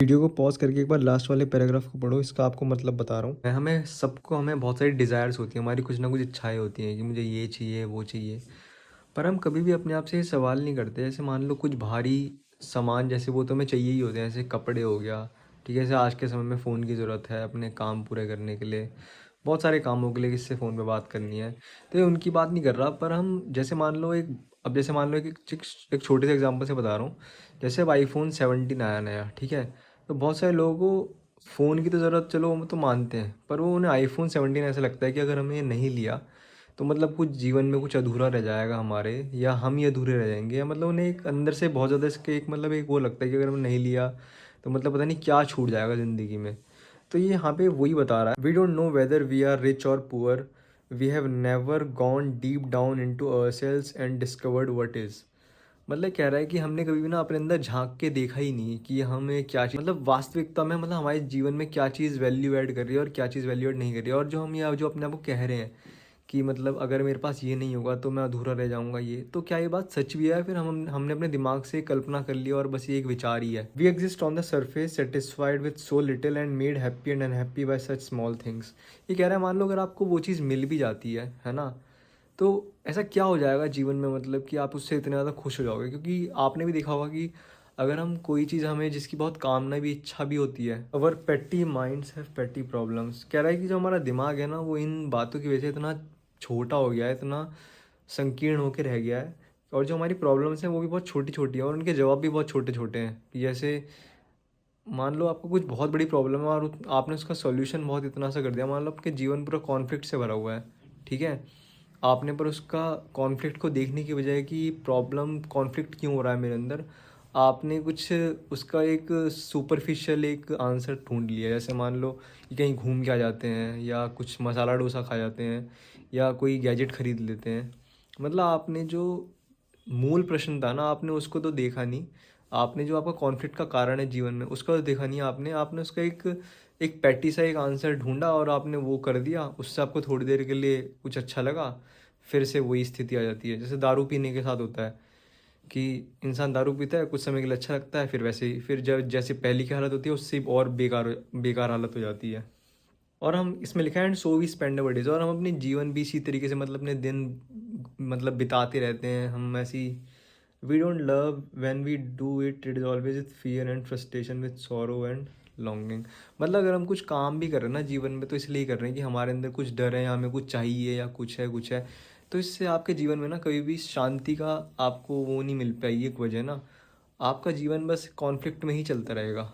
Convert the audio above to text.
Video को pause करके एक बार लास्ट वाले पैराग्राफ को पढ़ो, इसका आपको मतलब बता रहा हूँ। हमें बहुत सारी डिज़ायर्स होती हैं, हमारी कुछ ना कुछ इच्छाएं होती हैं कि मुझे ये चाहिए वो चाहिए। पर हम कभी भी अपने आप से ये सवाल नहीं करते। जैसे मान लो कुछ भारी सामान, जैसे वो तो हमें चाहिए ही होते हैं, जैसे कपड़े हो गया, ठीक है। जैसे आज के समय में फ़ोन की ज़रूरत है अपने काम पूरे करने के लिए, बहुत सारे कामों के लिए किससे फ़ोन पे बात करनी है, तो ये उनकी बात नहीं कर रहा। पर हम जैसे मान लो एक अब जैसे मान लो एक छोटे से एग्जांपल से बता रहा हूँ। जैसे अब आईफोन 17 आया नया, ठीक है। तो बहुत सारे लोगों को फ़ोन की तो ज़रूरत, चलो वो तो मानते हैं, पर वो उन्हें आईफोन 17 ऐसा लगता है कि अगर हमें ये नहीं लिया तो मतलब कुछ जीवन में कुछ अधूरा रह जाएगा हमारे, या हम ही अधूरे रह जाएंगे, या मतलब उन्हें एक अंदर से बहुत ज़्यादा इसके एक मतलब एक वो लगता है कि अगर हमने नहीं लिया तो मतलब पता नहीं क्या छूट जाएगा ज़िंदगी में। तो ये यहाँ पे वही बता रहा है, we don't know whether we are rich और poor, we have never gone deep down into ourselves and discovered what is. मतलब कह रहा है कि हमने कभी भी ना अपने अंदर झांक के देखा ही नहीं कि हमें क्या चीज़, मतलब वास्तविकता में, मतलब हमारे जीवन में क्या चीज़ वैल्यू ऐड कर रही है और क्या चीज़ वैल्यू ऐड नहीं कर रही है। और जो हम या जो अपने आप को कह रहे हैं कि मतलब अगर मेरे पास ये नहीं होगा तो मैं अधूरा रह जाऊंगा, ये तो क्या ये बात सच भी है, या फिर हमने अपने दिमाग से कल्पना कर लिया और बस ये एक विचार ही है। We exist on the surface satisfied with so little and made happy and unhappy by such small things. ये कह रहा है मान लो अगर आपको वो चीज़ मिल भी जाती है ना, तो ऐसा क्या हो जाएगा जीवन में, मतलब कि आप उससे इतने ज़्यादा खुश हो जाओगे। क्योंकि आपने भी देखा होगा कि अगर हम कोई चीज़, हमें जिसकी बहुत कामना भी इच्छा भी होती है, अवर पेटी माइंड्स हैव पेटी प्रॉब्लम्स। कह रहा है कि जो हमारा दिमाग है ना, वो इन बातों की वजह से इतना छोटा हो गया है, इतना संकीर्ण होकर रह गया है। और जो हमारी प्रॉब्लम्स हैं वो भी बहुत छोटी छोटी हैं और उनके जवाब भी बहुत छोटे छोटे हैं। कि जैसे मान लो आपको कुछ बहुत बड़ी प्रॉब्लम है और आपने उसका सॉल्यूशन बहुत इतना सा कर दिया। मान लो आपके जीवन पूरा कॉन्फ्लिक्ट से भरा हुआ है, ठीक है। आपने पर उसका कॉन्फ्लिक्ट को देखने की बजाय कि प्रॉब्लम कॉन्फ्लिक्ट क्यों हो रहा है मेरे अंदर, आपने कुछ उसका एक सुपरफिशियल एक आंसर ढूंढ लिया। जैसे मान लो कि कहीं घूम के आ जाते हैं, या कुछ मसाला डोसा खा जाते हैं, या कोई गैजेट खरीद लेते हैं। मतलब आपने जो मूल प्रश्न था ना, आपने उसको तो देखा नहीं। आपने जो आपका कॉन्फ्लिक्ट का कारण है जीवन में, उसका तो देखा नहीं आपने। आपने उसका एक एक पैटी सा एक आंसर ढूंढा और आपने वो कर दिया। उससे आपको थोड़ी देर के लिए कुछ अच्छा लगा, फिर से वही स्थिति आ जाती है। जैसे दारू पीने के साथ होता है कि इंसान दारू पीता है, कुछ समय के लिए अच्छा लगता है, फिर वैसे ही फिर जब जैसे पहली की हालत होती है उससे और बेकार बेकार हालत हो जाती है। और हम इसमें लिखा है and so we spend our days, और हम अपने जीवन भी इसी तरीके से, मतलब अपने दिन मतलब बिताते रहते हैं हम ऐसी। We don't love when we do it, it is always with fear and frustration, with sorrow and longing. मतलब अगर हम कुछ काम भी कर रहे हैं ना जीवन में, तो इसलिए कर रहे हैं कि हमारे अंदर कुछ डर है, या हमें कुछ चाहिए, या कुछ है। तो इससे आपके जीवन में ना कभी भी शांति का आपको वो नहीं मिल पाएगी एक वजह ना। आपका जीवन बस कॉन्फ्लिक्ट में ही चलता रहेगा।